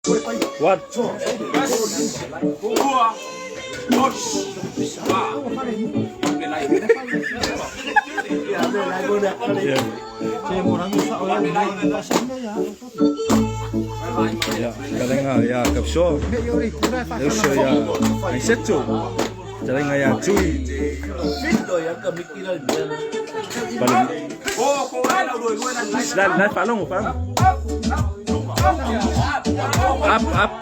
What? Ja, galing ya kapso. Yo ya ang setso. Galing ya chui. Paling. Lan palong mo pa. Up.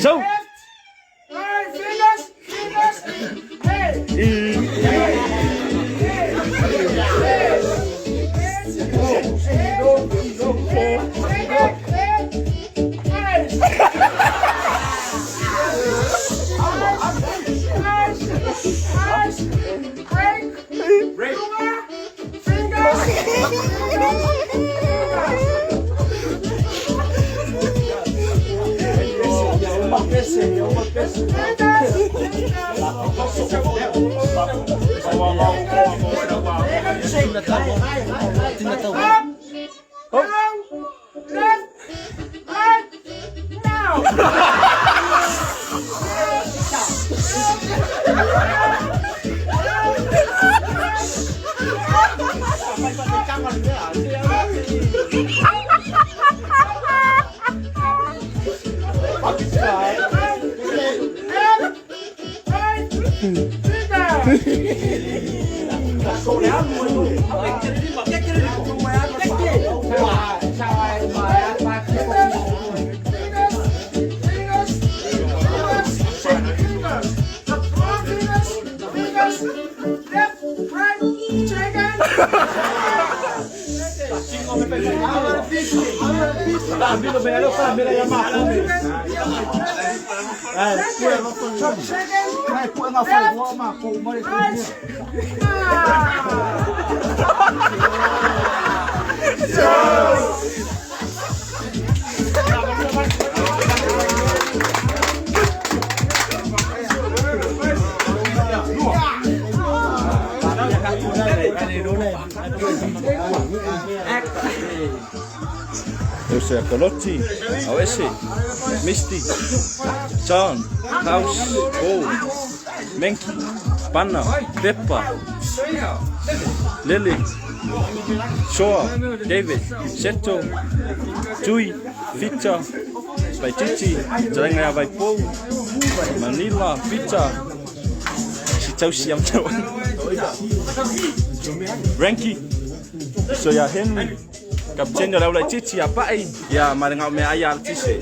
So. There's a Colotti, Oesi, Misty, John, House, Bo, Menki, Panna, Peppa, Lily, Shoa, David, Seto, Tui, Victor, by Titi, Jaranga by Paul, Manila, Pizza, Chitausi Ranky, so ya Henry. Kapten yo laulay titi ya pai ya marangau me ayal tisi.